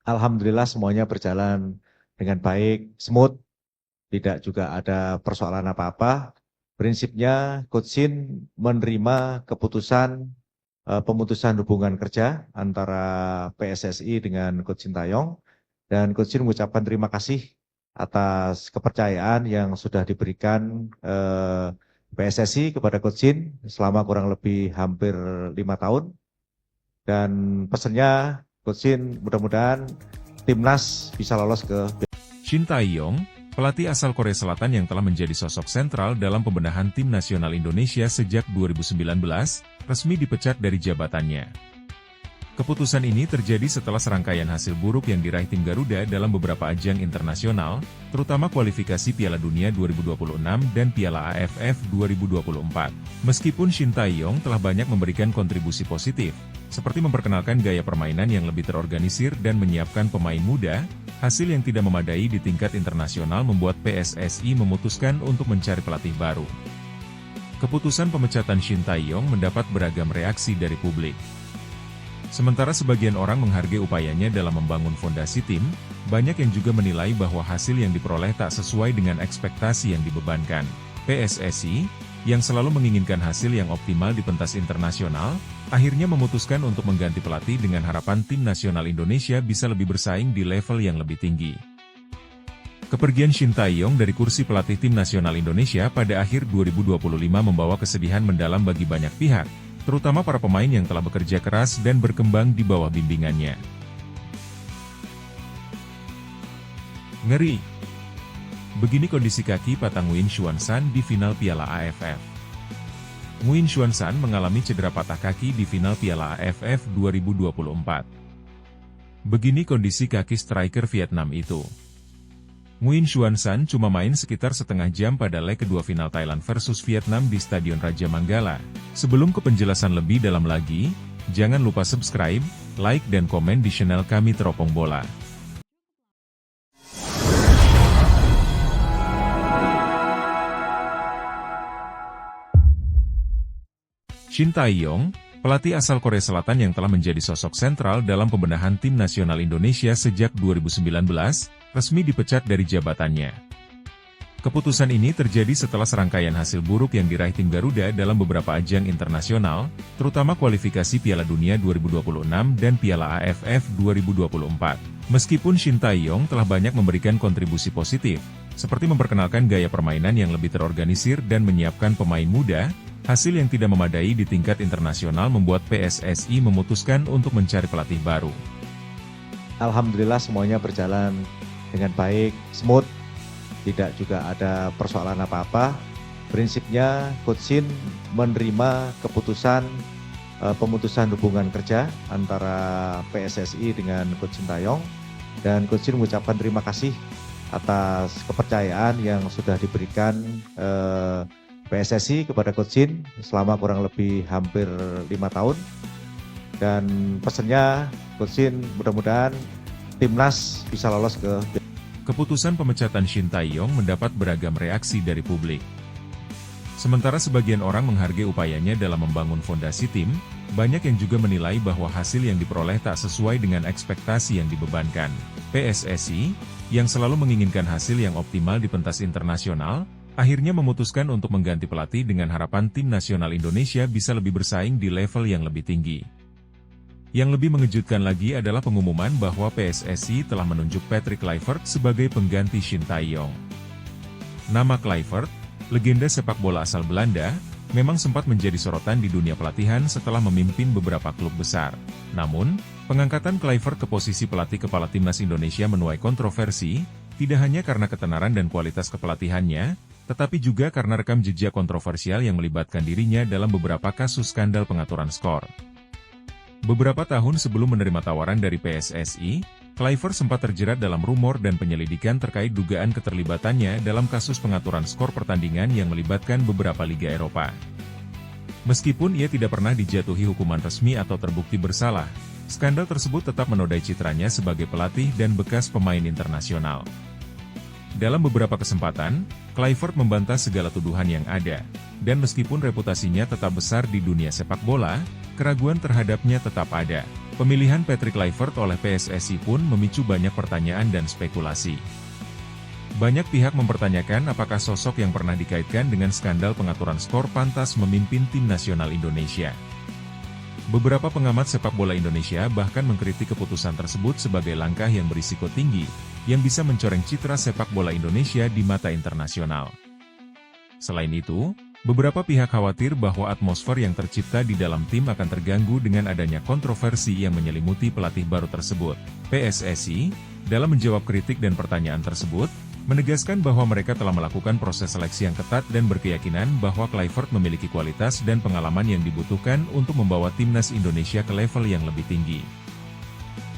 Alhamdulillah semuanya berjalan dengan baik, smooth, tidak juga ada persoalan apa-apa. Prinsipnya Coach Shin menerima keputusan pemutusan hubungan kerja antara PSSI dengan Coach Sintayong, dan Coach Shin mengucapkan terima kasih atas kepercayaan yang sudah diberikan PSSI kepada Coach Shin selama kurang lebih hampir 5 tahun. Dan pesannya Coach Shin mudah-mudahan timnas bisa lolos ke. Shin Tae-yong, pelatih asal Korea Selatan yang telah menjadi sosok sentral dalam pembenahan tim nasional Indonesia sejak 2019, resmi dipecat dari jabatannya. Keputusan ini terjadi setelah serangkaian hasil buruk yang diraih tim Garuda dalam beberapa ajang internasional, terutama kualifikasi Piala Dunia 2026 dan Piala AFF 2024. Meskipun Shin Tae-yong telah banyak memberikan kontribusi positif, seperti memperkenalkan gaya permainan yang lebih terorganisir dan menyiapkan pemain muda, hasil yang tidak memadai di tingkat internasional membuat PSSI memutuskan untuk mencari pelatih baru. Keputusan pemecatan Shin Tae-yong mendapat beragam reaksi dari publik. Sementara sebagian orang menghargai upayanya dalam membangun fondasi tim, banyak yang juga menilai bahwa hasil yang diperoleh tak sesuai dengan ekspektasi yang dibebankan. PSSI, yang selalu menginginkan hasil yang optimal di pentas internasional, akhirnya memutuskan untuk mengganti pelatih dengan harapan tim nasional Indonesia bisa lebih bersaing di level yang lebih tinggi. Kepergian Shin Tae-yong dari kursi pelatih tim nasional Indonesia pada akhir 2025 membawa kesedihan mendalam bagi banyak pihak, terutama para pemain yang telah bekerja keras dan berkembang di bawah bimbingannya. Ngeri. Begini kondisi kaki patang Nguyen Xuan San di final Piala AFF. Nguyen Xuan San mengalami cedera patah kaki di final Piala AFF 2024. Begini kondisi kaki striker Vietnam itu. Nguyen Xuan San cuma main sekitar setengah jam pada leg kedua final Thailand versus Vietnam di Stadion Raja Manggala. Sebelum ke penjelasan lebih dalam lagi, jangan lupa subscribe, like dan komen di channel kami Teropong Bola. Shin Tae-yong, pelatih asal Korea Selatan yang telah menjadi sosok sentral dalam pembenahan tim nasional Indonesia sejak 2019, resmi dipecat dari jabatannya. Keputusan ini terjadi setelah serangkaian hasil buruk yang diraih tim Garuda dalam beberapa ajang internasional, terutama kualifikasi Piala Dunia 2026 dan Piala AFF 2024. Meskipun Shin Tae-yong telah banyak memberikan kontribusi positif, seperti memperkenalkan gaya permainan yang lebih terorganisir dan menyiapkan pemain muda, hasil yang tidak memadai di tingkat internasional membuat PSSI memutuskan untuk mencari pelatih baru. Alhamdulillah semuanya berjalan dengan baik, smooth, tidak juga ada persoalan apa-apa. Prinsipnya Coach Shin menerima keputusan pemutusan hubungan kerja antara PSSI dengan Coach Sintayong, dan Coach Shin mengucapkan terima kasih atas kepercayaan yang sudah diberikan PSSI kepada Coach Shin selama kurang lebih hampir 5 tahun. Dan pesannya Coach Shin mudah-mudahan timnas bisa lolos ke. Keputusan pemecatan Shin Tae-yong mendapat beragam reaksi dari publik. Sementara sebagian orang menghargai upayanya dalam membangun fondasi tim, banyak yang juga menilai bahwa hasil yang diperoleh tak sesuai dengan ekspektasi yang dibebankan. PSSI, yang selalu menginginkan hasil yang optimal di pentas internasional, akhirnya memutuskan untuk mengganti pelatih dengan harapan tim nasional Indonesia bisa lebih bersaing di level yang lebih tinggi. Yang lebih mengejutkan lagi adalah pengumuman bahwa PSSI telah menunjuk Patrick Kluivert sebagai pengganti Shin Tae-yong. Nama Kluivert, legenda sepak bola asal Belanda, memang sempat menjadi sorotan di dunia pelatihan setelah memimpin beberapa klub besar. Namun, pengangkatan Kluivert ke posisi pelatih kepala timnas Indonesia menuai kontroversi, tidak hanya karena ketenaran dan kualitas kepelatihannya, tetapi juga karena rekam jejak kontroversial yang melibatkan dirinya dalam beberapa kasus skandal pengaturan skor. Beberapa tahun sebelum menerima tawaran dari PSSI, Kluivert sempat terjerat dalam rumor dan penyelidikan terkait dugaan keterlibatannya dalam kasus pengaturan skor pertandingan yang melibatkan beberapa liga Eropa. Meskipun ia tidak pernah dijatuhi hukuman resmi atau terbukti bersalah, skandal tersebut tetap menodai citranya sebagai pelatih dan bekas pemain internasional. Dalam beberapa kesempatan, Kluivert membantah segala tuduhan yang ada, dan meskipun reputasinya tetap besar di dunia sepak bola, keraguan terhadapnya tetap ada. Pemilihan Patrick Kluivert oleh PSSI pun memicu banyak pertanyaan dan spekulasi. Banyak pihak mempertanyakan apakah sosok yang pernah dikaitkan dengan skandal pengaturan skor pantas memimpin tim nasional Indonesia. Beberapa pengamat sepak bola Indonesia bahkan mengkritik keputusan tersebut sebagai langkah yang berisiko tinggi, yang bisa mencoreng citra sepak bola Indonesia di mata internasional. Selain itu, beberapa pihak khawatir bahwa atmosfer yang tercipta di dalam tim akan terganggu dengan adanya kontroversi yang menyelimuti pelatih baru tersebut. PSSI, dalam menjawab kritik dan pertanyaan tersebut, menegaskan bahwa mereka telah melakukan proses seleksi yang ketat dan berkeyakinan bahwa Kluivert memiliki kualitas dan pengalaman yang dibutuhkan untuk membawa timnas Indonesia ke level yang lebih tinggi.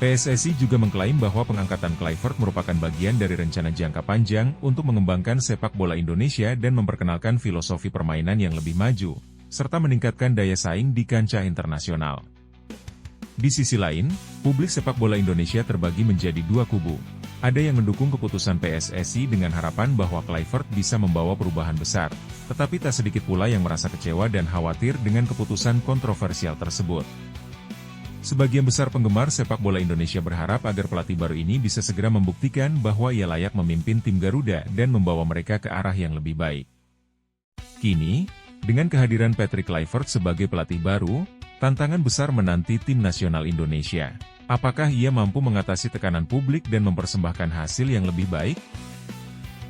PSSI juga mengklaim bahwa pengangkatan Kluivert merupakan bagian dari rencana jangka panjang untuk mengembangkan sepak bola Indonesia dan memperkenalkan filosofi permainan yang lebih maju, serta meningkatkan daya saing di kancah internasional. Di sisi lain, publik sepak bola Indonesia terbagi menjadi dua kubu. Ada yang mendukung keputusan PSSI dengan harapan bahwa Kluivert bisa membawa perubahan besar, tetapi tak sedikit pula yang merasa kecewa dan khawatir dengan keputusan kontroversial tersebut. Sebagian besar penggemar sepak bola Indonesia berharap agar pelatih baru ini bisa segera membuktikan bahwa ia layak memimpin tim Garuda dan membawa mereka ke arah yang lebih baik. Kini, dengan kehadiran Patrick Kluivert sebagai pelatih baru, tantangan besar menanti tim nasional Indonesia. Apakah ia mampu mengatasi tekanan publik dan mempersembahkan hasil yang lebih baik?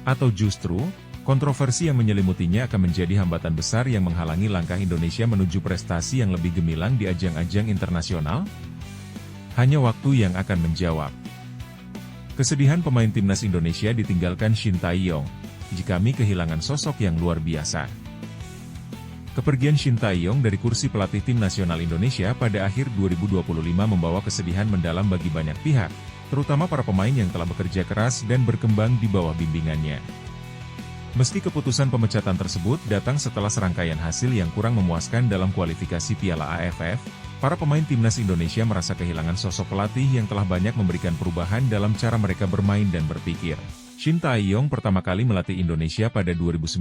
Atau justru, kontroversi yang menyelimutinya akan menjadi hambatan besar yang menghalangi langkah Indonesia menuju prestasi yang lebih gemilang di ajang-ajang internasional? Hanya waktu yang akan menjawab. Kesedihan pemain timnas Indonesia ditinggalkan Shin Tae-yong. Kami kehilangan sosok yang luar biasa. Kepergian Shin Tae-yong dari kursi pelatih tim nasional Indonesia pada akhir 2025 membawa kesedihan mendalam bagi banyak pihak, terutama para pemain yang telah bekerja keras dan berkembang di bawah bimbingannya. Meski keputusan pemecatan tersebut datang setelah serangkaian hasil yang kurang memuaskan dalam kualifikasi Piala AFF, para pemain timnas Indonesia merasa kehilangan sosok pelatih yang telah banyak memberikan perubahan dalam cara mereka bermain dan berpikir. Shin Tae-yong pertama kali melatih Indonesia pada 2019.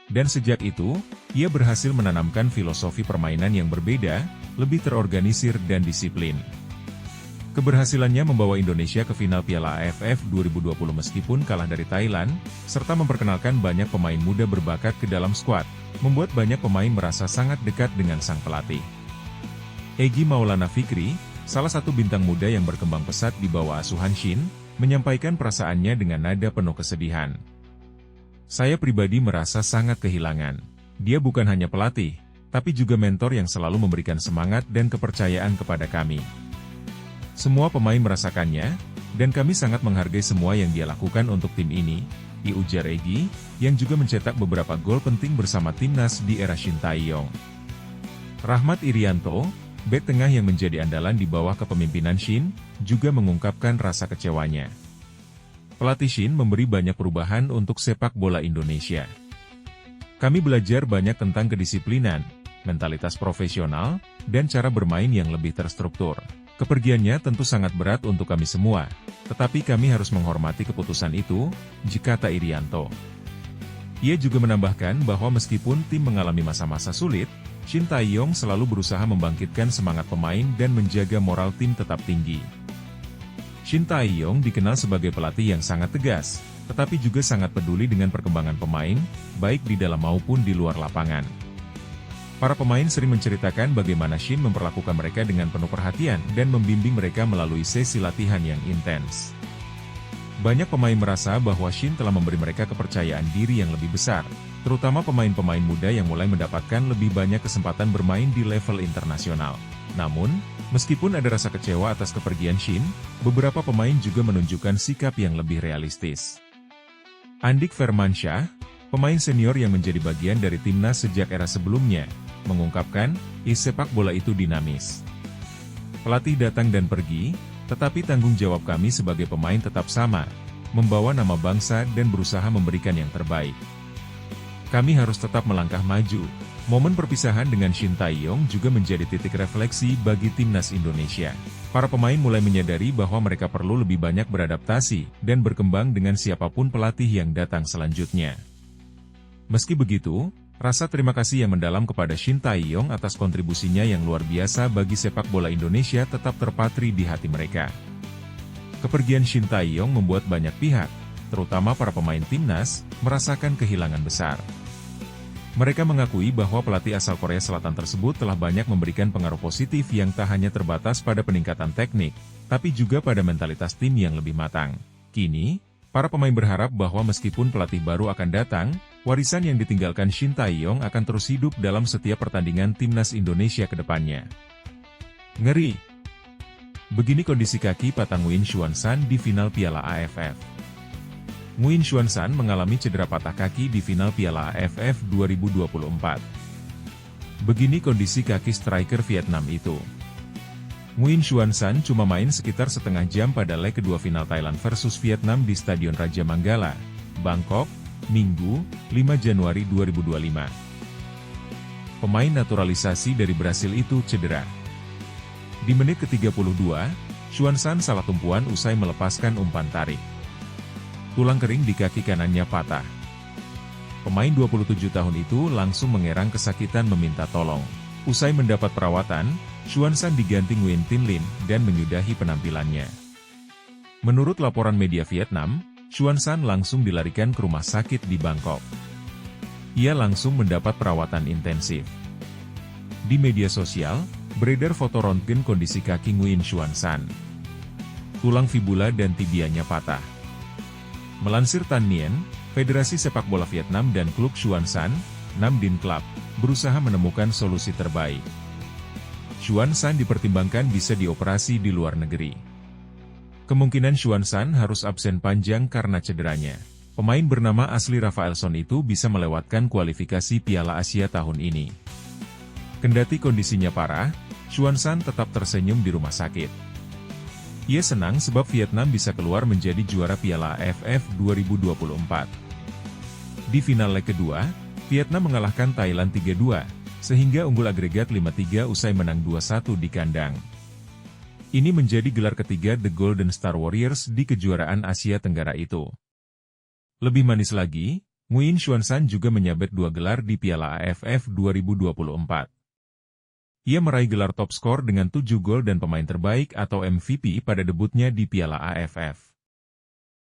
Dan sejak itu, ia berhasil menanamkan filosofi permainan yang berbeda, lebih terorganisir dan disiplin. Keberhasilannya membawa Indonesia ke final Piala AFF 2020 meskipun kalah dari Thailand, serta memperkenalkan banyak pemain muda berbakat ke dalam skuad, membuat banyak pemain merasa sangat dekat dengan sang pelatih. Egy Maulana Fikri, salah satu bintang muda yang berkembang pesat di bawah asuhan Shin, menyampaikan perasaannya dengan nada penuh kesedihan. Saya pribadi merasa sangat kehilangan. Dia bukan hanya pelatih, tapi juga mentor yang selalu memberikan semangat dan kepercayaan kepada kami. Semua pemain merasakannya, dan kami sangat menghargai semua yang dia lakukan untuk tim ini, ujar Egy, yang juga mencetak beberapa gol penting bersama timnas di era Shin Tae-yong. Rahmat Irianto, bek tengah yang menjadi andalan di bawah kepemimpinan Shin, juga mengungkapkan rasa kecewanya. Pelatih Shin memberi banyak perubahan untuk sepak bola Indonesia. Kami belajar banyak tentang kedisiplinan, mentalitas profesional, dan cara bermain yang lebih terstruktur. Kepergiannya tentu sangat berat untuk kami semua, tetapi kami harus menghormati keputusan itu, kata Irianto. Ia juga menambahkan bahwa meskipun tim mengalami masa-masa sulit, Shin Tae-yong selalu berusaha membangkitkan semangat pemain dan menjaga moral tim tetap tinggi. Shin Tae-yong dikenal sebagai pelatih yang sangat tegas, tetapi juga sangat peduli dengan perkembangan pemain, baik di dalam maupun di luar lapangan. Para pemain sering menceritakan bagaimana Shin memperlakukan mereka dengan penuh perhatian dan membimbing mereka melalui sesi latihan yang intens. Banyak pemain merasa bahwa Shin telah memberi mereka kepercayaan diri yang lebih besar, terutama pemain-pemain muda yang mulai mendapatkan lebih banyak kesempatan bermain di level internasional. Namun, meskipun ada rasa kecewa atas kepergian Shin, beberapa pemain juga menunjukkan sikap yang lebih realistis. Andik Firmansyah, pemain senior yang menjadi bagian dari timnas sejak era sebelumnya, mengungkapkan, sepak bola itu dinamis. Pelatih datang dan pergi, tetapi tanggung jawab kami sebagai pemain tetap sama, membawa nama bangsa dan berusaha memberikan yang terbaik. Kami harus tetap melangkah maju. Momen perpisahan dengan Shin Tae-yong juga menjadi titik refleksi bagi timnas Indonesia. para pemain mulai menyadari bahwa mereka perlu lebih banyak beradaptasi dan berkembang dengan siapapun pelatih yang datang selanjutnya. Meski begitu, rasa terima kasih yang mendalam kepada Shin Tae-yong atas kontribusinya yang luar biasa bagi sepak bola Indonesia tetap terpatri di hati mereka. Kepergian Shin Tae-yong membuat banyak pihak, terutama para pemain timnas, merasakan kehilangan besar. Mereka mengakui bahwa pelatih asal Korea Selatan tersebut telah banyak memberikan pengaruh positif yang tak hanya terbatas pada peningkatan teknik, tapi juga pada mentalitas tim yang lebih matang. Kini, para pemain berharap bahwa meskipun pelatih baru akan datang, warisan yang ditinggalkan Shin Tae-yong akan terus hidup dalam setiap pertandingan timnas Indonesia ke depannya. Ngeri! Begini kondisi kaki patang Nguyen Xuan San di final Piala AFF. Nguyen Xuan San mengalami cedera patah kaki di final Piala AFF 2024. Begini kondisi kaki striker Vietnam itu. Nguyen Xuan San cuma main sekitar setengah jam pada leg kedua final Thailand versus Vietnam di Stadion Raja Manggala, Bangkok, Minggu, 5 Januari 2025. Pemain naturalisasi dari Brasil itu cedera. Di menit ke-32, Xuan San salah tumpuan usai melepaskan umpan tarik. Tulang kering di kaki kanannya patah. Pemain 27 tahun itu langsung mengerang kesakitan meminta tolong. Usai mendapat perawatan, Xuan San diganti Nguyen Tin Lin dan menyudahi penampilannya. Menurut laporan media Vietnam, Xuan San langsung dilarikan ke rumah sakit di Bangkok. Ia langsung mendapat perawatan intensif. Di media sosial, beredar foto röntgen kondisi kaki Nguyen Xuan San. Tulang fibula dan tibianya patah. Melansir Tan Nien, Federasi Sepak Bola Vietnam dan klub Xuan San, Nam Dinh Club, berusaha menemukan solusi terbaik. Xuan San dipertimbangkan bisa dioperasi di luar negeri. Kemungkinan Xuan San harus absen panjang karena cederanya. Pemain bernama asli Rafaelson itu bisa melewatkan kualifikasi Piala Asia tahun ini. Kendati kondisinya parah, Xuan San tetap tersenyum di rumah sakit. Ia senang sebab Vietnam bisa keluar menjadi juara Piala AFF 2024. Di final leg kedua, Vietnam mengalahkan Thailand 3-2, sehingga unggul agregat 5-3 usai menang 2-1 di kandang. Ini menjadi gelar ketiga The Golden Star Warriors di kejuaraan Asia Tenggara itu. Lebih manis lagi, Nguyen Xuan San juga menyabet 2 gelar di Piala AFF 2024. Ia meraih gelar top skor dengan 7 gol dan pemain terbaik atau MVP pada debutnya di Piala AFF.